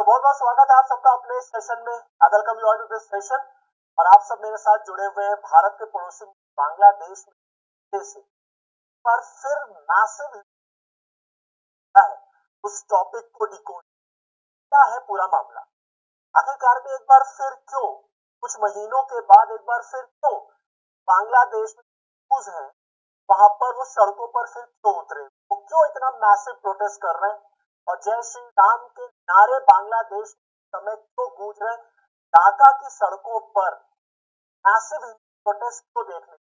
तो बहुत बहुत स्वागत है आप सबका अपने इस सेशन में। I welcome you all to this session. और आप सब मेरे साथ जुड़े हुए हैं भारत के पड़ोसी बांग्लादेश से। पर फिर मैसिव है उस टॉपिक को डिकोड क्या है पूरा मामला। आखिरकार में एक बार फिर क्यों कुछ महीनों के बाद एक बार फिर क्यों बांग्लादेश में है वहां पर वो सड़कों पर फिर क्यों उतरे, वो क्यों इतना मैसिव प्रोटेस्ट कर रहे हैं और जय श्री राम के नारे बांग्लादेश समय क्यों गूंज रहे। ढाका की सड़कों पर मैसिव प्रोटेस्ट को देखने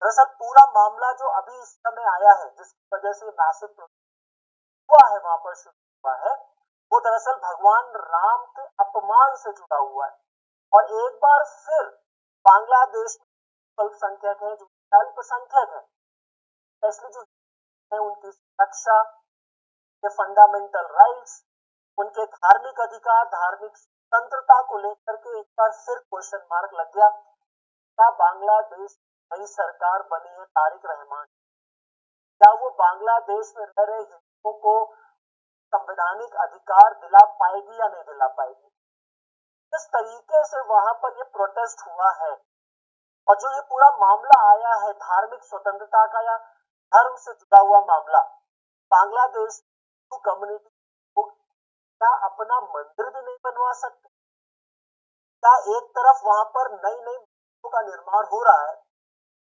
दरअसल पूरा मामला जो अभी इस समय आया है जिसकी वजह से मैसिव प्रोटेस्ट हुआ है वहां पर शुरू हुआ है वो दरअसल भगवान राम के अपमान से जुड़ा हुआ है। और एक बार फिर बांग्लादेश में अल्पसंख्यक है जो अल्पसंख्यक है स्पेशली जो है उनकी सुरक्षा के फंडामेंटल राइट्स उनके धार्मिक अधिकार धार्मिक स्वतंत्रता को लेकर के एक बार फिर क्वेश्चन मार्क लग गया। क्या बांग्लादेश नई सरकार बनी है तारिक रहमान, क्या वो बांग्लादेश में रह रहे हिंदुओं को संवैधानिक अधिकार दिला पाएगी या नहीं दिला पाएगी। किस तरीके से वहां पर ये प्रोटेस्ट हुआ है और जो ये पूरा मामला आया है धार्मिक स्वतंत्रता का या धर्म से जुड़ा हुआ मामला, बांग्लादेश कम्युनिटी को क्या अपना मंदिर भी नहीं बनवा सकते, क्या एक तरफ वहां पर नई नई मंदिरों का निर्माण हो रहा है,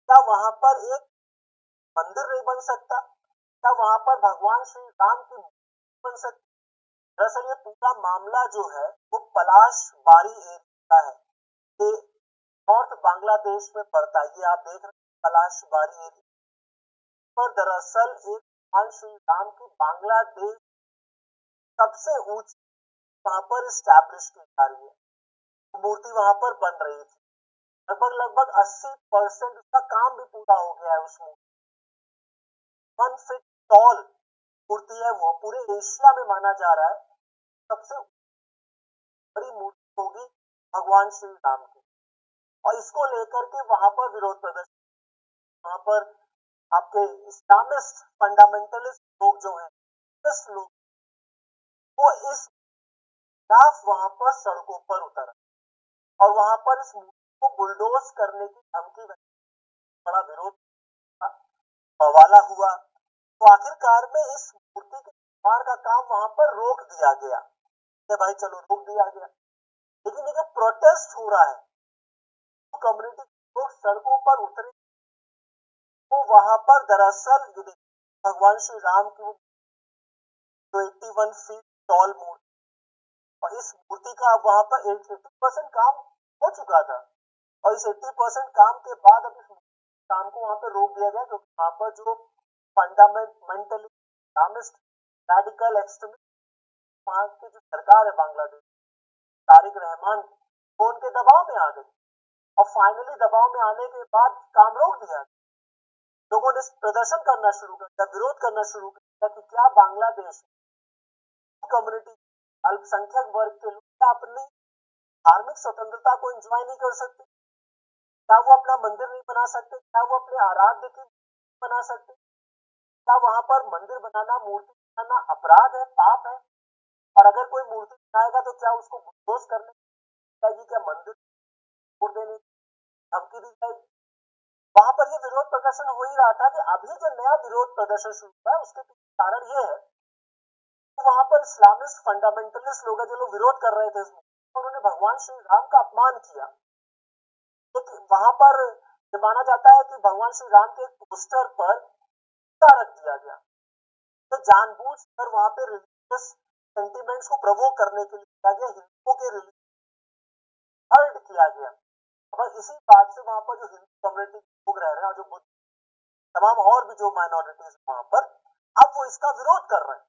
क्या वहां पर एक मंदिर नहीं बन सकता, क्या वहां पर भगवान श्री राम की मूर्ति बन सकती। दरअसल ये पूरा मामला जो है वो पलाश बारी एरिया है, ये नॉर्थ बांग्लादेश में पड़ता है। ये आप देख रहे हैं पलाश बारी एरिया पर दरअसल एक भगवान श्री राम की बांग्लादेश सबसे ऊंची वहां पर स्टैब्लिश की जा रही है, मूर्ति वहां पर बन रही थी। लगभग 80% उसका काम भी पूरा हो गया है। उस मूर्ति 1 फीट टॉल मूर्ति है, वो पूरे एशिया में माना जा रहा है सबसे बड़ी मूर्ति होगी भगवान श्री राम की। और इसको लेकर के वहां पर विरोध प्रदर्शन, वहां पर आपके इस्लामिस्ट फंडामेंटलिस्ट लोग जो हैं लोग वो इस खिलाफ वहां पर सड़कों पर उतर और वहां पर इस मूर्ति को बुलडोज करने की धमकी बड़ा विरोध हवाला हुआ। तो आखिरकार में इस मूर्ति के निर्माण का काम वहां पर रोक दिया गया कि भाई चलो रोक दिया गया। लेकिन ये जो प्रोटेस्ट हो रहा है तो कम्युनिटी लोग सड़कों पर उतरे तो वहां पर दरअसल भगवान श्री राम की जो 81 फीट टॉल मूर्ति और इस मूर्ति का अब वहां पर 80% काम हो चुका था और इस 80% काम के बाद अब इस काम को वहां पर रोक दिया गया क्योंकि वहां पर जो फंडामेंटली इस्लामिस्ट रेडिकल एक्सट्रीमिस्ट वहां की जो सरकार है बांग्लादेश तारिक रहमान वो उनके दबाव में आ गई और फाइनली दबाव में आने के बाद काम रोक दिया। लोगों ने प्रदर्शन करना शुरू कर दिया, विरोध करना शुरू कर दिया कि क्या बांग्लादेश कम्युनिटी अल्पसंख्यक वर्ग के लोग अपनी धार्मिक स्वतंत्रता को एंजॉय नहीं कर सकते, क्या वो अपना मंदिर नहीं बना सकते, क्या वो अपने आराध्य की बना सकते, क्या वहां पर मंदिर बनाना मूर्ति बनाना अपराध है पाप है। और अगर कोई मूर्ति बनाएगा तो क्या उसको बुलडोज करने जाएगी, क्या मंदिर तोड़ देने धमकी दी जाएगी। वहां पर ये विरोध प्रदर्शन हो ही रहा था कि अभी जो नया विरोध प्रदर्शन शुरू हुआ है उसके कारण ये है तो वहां पर इस्लामिस्ट फंडामेंटलिस्ट लोग हैं जो लोग विरोध कर रहे थे उन्होंने भगवान श्री राम का अपमान किया। तो वहां पर माना जाता है कि भगवान श्री राम के एक पोस्टर पर रख दिया गया तो जानबूझकर वहां पे रिलीजियस सेंटिमेंट्स को प्रवोक करने के लिए किया गया, हिंदुओं के हर्ट किया गया। और इसी बात से वहां पर जो हिंदू कम्युनिटी लोग रह रहे हैं और जो तमाम और भी जो माइनॉरिटीज वहां पर अब वो इसका विरोध कर रहे हैं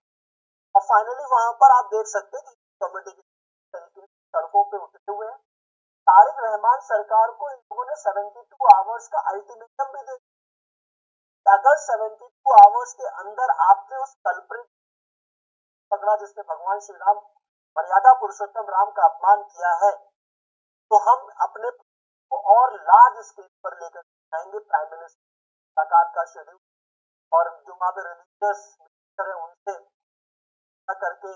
और फाइनली वहां पर आप देख सकते हैं कि कम्युनिटी तरीके सड़कों पे उतरे हुए हैं। तारिक रहमान सरकार को इन लोगों ने 72 आवर्स का अल्टीमेटम भी दे दिया। अगर 72 आवर्स के अंदर आपने उस कल्प्रिट पकड़ा जिसने भगवान श्री राम मर्यादा पुरुषोत्तम राम का अपमान किया है तो हम अपने को और लार्ज स्केल पर लेकर जाएंगे प्राइम मिनिस्टर मुलाकात का शेड्यूल और जो वहां पे रिलीजियस मिनिस्टर है उनसे करके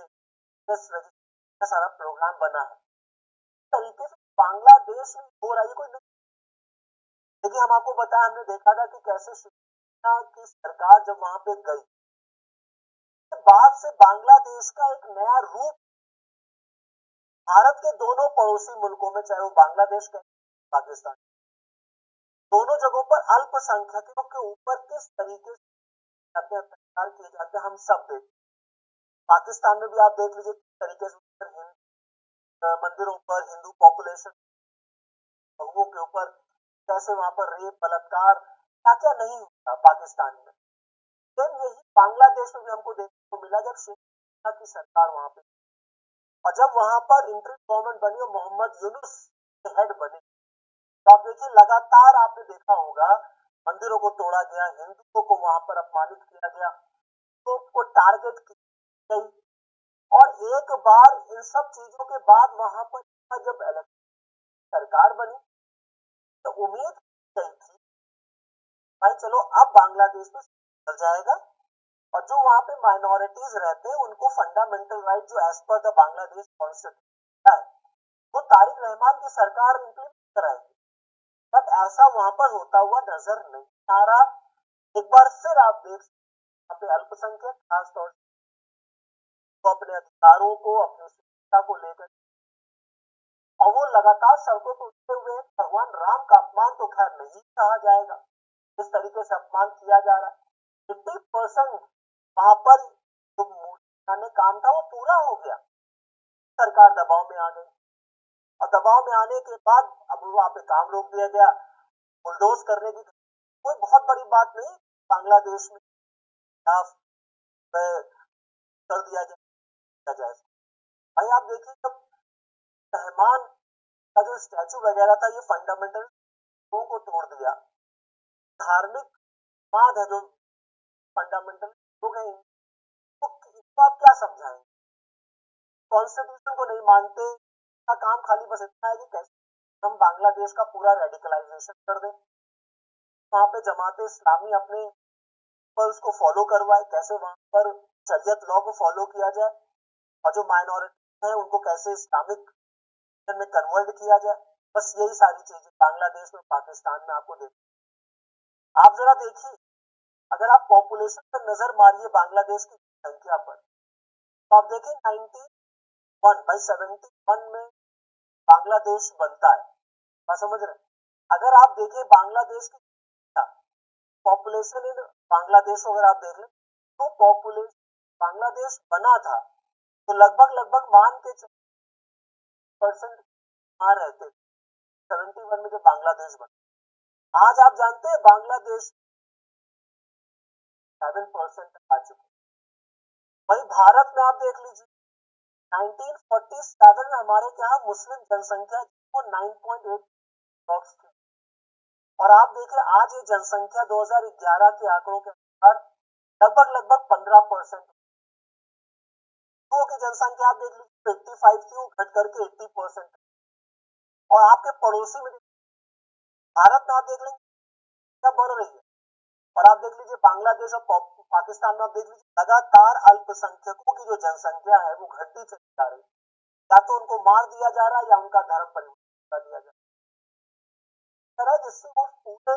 सारा प्रोग्राम बना है। इस तरीके से बांग्लादेश में हो रहा है कोई नहीं। देखिए हम आपको बताया, हमने देखा था कि कैसे शिवसेना की सरकार जब वहां पे गई, बाद से बांग्लादेश का एक नया रूप भारत के दोनों पड़ोसी मुल्कों में, चाहे वो बांग्लादेश का पाकिस्तान, दोनों जगहों पर अल्पसंख्यकों के ऊपर किस तरीके से अत्याचार किए जाते हैं हम सब देख। पाकिस्तान में भी आप देख लीजिए किस तरीके से मंदिरों पर हिंदू पॉपुलेशन लोगों के ऊपर कैसे वहां पर रेप, बलात्कार, क्या क्या नहीं होता पाकिस्तान में। सेम यही बांग्लादेश में भी हमको देखने को मिला जब शेख हसीना की सरकार वहां पे, और जब वहां पर इंटरिम गवर्नमेंट बनी और मोहम्मद यूनुस हेड बने, तो आप देखिए लगातार आपने देखा होगा मंदिरों को तोड़ा गया, हिंदुओं को वहां पर अपमानित किया गया, तो को टारगेट की गई। और एक बार इन सब चीजों के बाद वहां पर जब इलेक्शन सरकार बनी तो उम्मीद की गई थी भाई चलो अब बांग्लादेश में सुधर जाएगा, और जो वहां पे माइनॉरिटीज रहते हैं उनको फंडामेंटल राइट जो as per the Bangladesh constitution है वो तारिक रहमान की सरकार इंप्लीमेंट कराएगी। बट ऐसा वहां पर होता हुआ नजर नहीं आ रहा। एक बार फिर आप देख यहाँ पे अल्पसंख्यक खासतौर से तो अपने अधिकारों को, अपनी सुरक्षा को लेकर, और वो लगातार सड़कों पर उठते हुए भगवान राम का अपमान तो खैर नहीं कहा जाएगा, जिस तरीके से अपमान किया जा रहा है। 50% वहां पर जो मूर्ति काम था वो पूरा हो गया, सरकार दबाव में आ गई, और दबाव में आने के बाद अब वहां पे काम रोक दिया गया। बुलडोज करने की कोई बहुत बड़ी बात नहीं, बांग्लादेश में कर दिया जाए। भाई आप देखिए जब रहमान का जो स्टैचू वगैरह था ये फंडामेंटल को तोड़ दिया, धार्मिक वाद है जो फंडामेंटल लोग हैं, तो इसको आप क्या समझाएंगे? कॉन्स्टिट्यूशन को नहीं मानते का काम खाली बस इतना है कि कैसे हम बांग्लादेश का पूरा रेडिकलाइजेशन कर दें, वहां पे जमाते इस्लामी अपने पर उसको फॉलो करवाए, कैसे वहां पर शरीयत लॉ को फॉलो किया जाए, और जो माइनॉरिटी है उनको कैसे इस्लामिक में कन्वर्ट किया जाए। बस यही सारी चीजें बांग्लादेश में, पाकिस्तान में आपको देखिए। आप जरा देखिए, अगर आप पॉपुलेशन पर नजर मारिए बांग्लादेश की संख्या पर, तो आप देखिए 71 में बांग्लादेश बनता है, आप समझ रहे हैं? अगर आप देखिए बांग्लादेश की पॉपुलेशन इन बांग्लादेश अगर आप देख लें तो पॉपुलेशन बांग्लादेश बना था तो लगभग मान के परसेंट वहां रहते थे 71 में जब बांग्लादेश बना। आज आप जानते हैं बांग्लादेश 7% आ चुके। वही भारत में आप देख लीजिए 1947 में हमारे यहाँ मुस्लिम जनसंख्या वो 9.8 थी, और आप देखिए आज ये जनसंख्या 2011 के आंकड़ों के अनुसार लगभग 15%। की जनसंख्या आप देख लीजिए 85 थी, वो घट करके 80%। और आपके पड़ोसी में भारत में आप देख लेंगे क्या बढ़ रही है, और आप देख लीजिए बांग्लादेश और पाकिस्तान में आप देख लीजिए लगातार अल्पसंख्यकों की जो जनसंख्या है वो घटती चली जा रही है, या तो उनको मार दिया जा रहा है या उनका धर्म परिवर्तन कर दिया जा रहा है, जिससे वो पूरे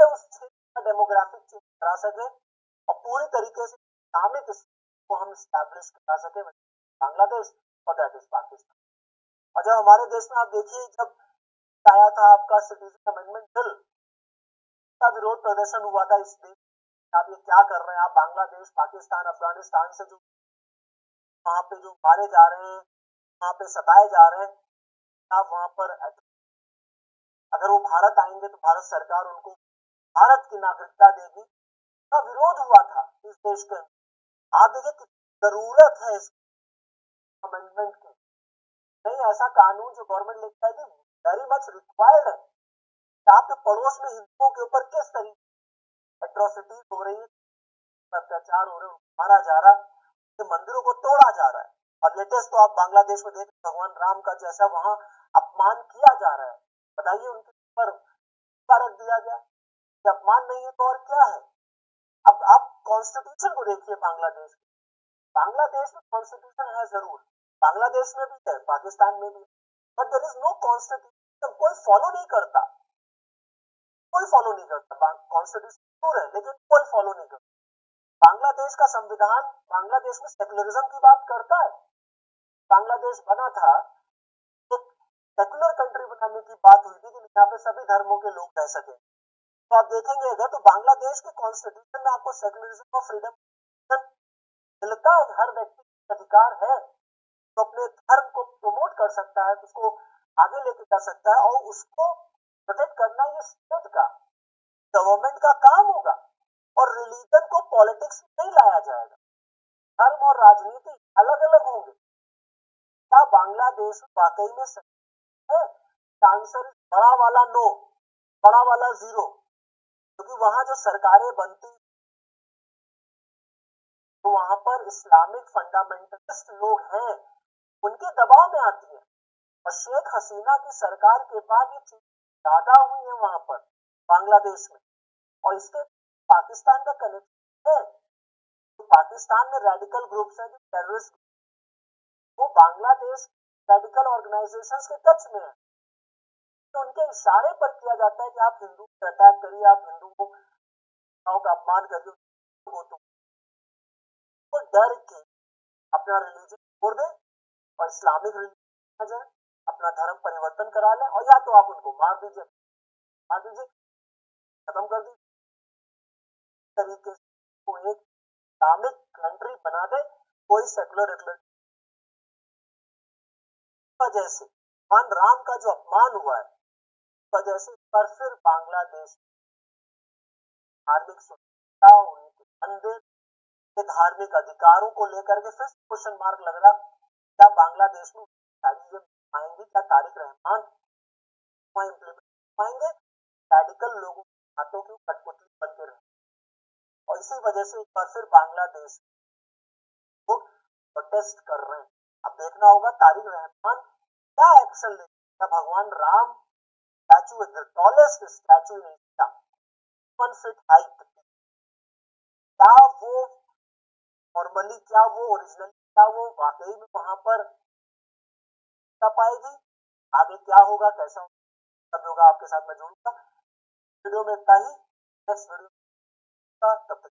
उस क्षेत्र का डेमोग्राफिक चेंज करा सके और पूरी तरीके से इस्लामिक को हम स्टैब्लिश करा सके बांग्लादेश, और दैट इज पाकिस्तान। और जब हमारे देश में आप देखिए जब आया था आपका सिटीजन अमेंडमेंट बिल का विरोध प्रदर्शन हुआ था इस देश, आप ये क्या कर रहे हैं, आप बांग्लादेश, पाकिस्तान, अफगानिस्तान से जो वहां पे जो मारे जा रहे हैं, वहां पे सताए जा रहे हैं, आप वहां पर अगर वो भारत आएंगे तो भारत सरकार उनको भारत की नागरिकता देगी, का विरोध हुआ था इस देश के अंदर। आप देखिए जरूरत है इस अमेंडमेंट की, नहीं ऐसा कानून जो गवर्नमेंट लेकर आएगी वेरी मच रिक्वायर्ड है। आपके पड़ोस में हिंदुओं के ऊपर किस तरीके एट्रोसिटीज हो रही है, अत्याचार हो रहे हैं, मारा जा रहा है, मंदिरों को तोड़ा जा रहा है, और लेटेस्ट तो आप बांग्लादेश में देख भगवान राम का जैसा वहां अपमान किया जा रहा है। बताइए उनके ऊपर रख दिया गया, अपमान नहीं है तो और क्या है? अब आप कॉन्स्टिट्यूशन को देखिए बांग्लादेश में कॉन्स्टिट्यूशन है जरूर, बांग्लादेश में भी है, पाकिस्तान में भी है, but there is no constitution, कोई फॉलो नहीं करता, कोई फॉलो नहीं करता। कॉन्स्टिट्यूशन जरूर है लेकिन कोई फॉलो नहीं करता। बांग्लादेश का संविधान बांग्लादेश में सेकुलरिज्म की बात करता है। बांग्लादेश बना था एक सेकुलर कंट्री बनाने की बात हुई थी कि यहाँ पे सभी धर्मों के लोग रह सके। तो आप देखेंगे अगर तो बांग्लादेश के कॉन्स्टिट्यूशन में आपको सेकुलरिज्म और फ्रीडम मिलता है, हर व्यक्ति का अधिकार है तो अपने धर्म को प्रमोट कर सकता है, उसको आगे लेके जा सकता है, और उसको प्रोटेक्ट करना ये स्टेट का, गवर्नमेंट का काम होगा। और रिलीजन को पॉलिटिक्स में नहीं लाया जाएगा, धर्म और राजनीति अलग अलग होंगे। क्या बांग्लादेश वाकई में है? आंसर बड़ा वाला नो, बड़ा वाला जीरो, क्योंकि वहां जो सरकारें बनती तो वहां पर इस्लामिक फंडामेंटलिस्ट लोग हैं, उनके दबाव में आती है। और शेख हसीना की सरकार के बाद ये चीज ज्यादा हुई है वहां पर बांग्लादेश में। और इसके पाकिस्तान का कनेक्शन है, तो पाकिस्तान में रेडिकल ग्रुप्स हैं जो टेररिस्ट, वो बांग्लादेश रेडिकल ऑर्गेनाइजेशंस के टच में है, तो उनके इशारे पर किया जाता है कि आप हिंदू को अटैक करिए, आप हिंदुओं का अपमान करिए, तो डर के अपना रिलीजन छोड़ दे और इस्लामिक रिलीजन आ जाए, अपना धर्म परिवर्तन करा लें, और या तो आप उनको मार दीजिए, खत्म कर दीजिए, तरीके से को एक इस्लामिक कंट्री बना दे, कोई सेकुलर वजह से मान राम का जो अपमान हुआ है, वजह से पर फिर बांग्लादेश धार्मिक स्वतंत्रता, उनके मंदिर के धार्मिक अधिकारों को लेकर के फिर क्वेश्चन मार्क लग रहा, क्या बांग्लादेश में सारी आएंगी, क्या तारिक रहमान इम्प्लीमेंट पाएंगे? रेडिकल लोगों के हाथों की कठपुतली बनते रहे, और इसी वजह से एक बार फिर बांग्लादेश को प्रोटेस्ट कर रहे हैं। अब देखना होगा तारिक रहमान क्या एक्शन ले, क्या भगवान Ram statue, the tallest statue in India, 1 feet height, क्या वो नॉर्मली, क्या वो ओरिजिनली, क्या वो वाकई में वहां पर पाएगी? आगे क्या होगा, कैसा होगा, आपके साथ मैं जुड़ूंगा। वीडियो में इतना ही, नेक्स्ट वीडियो तब तक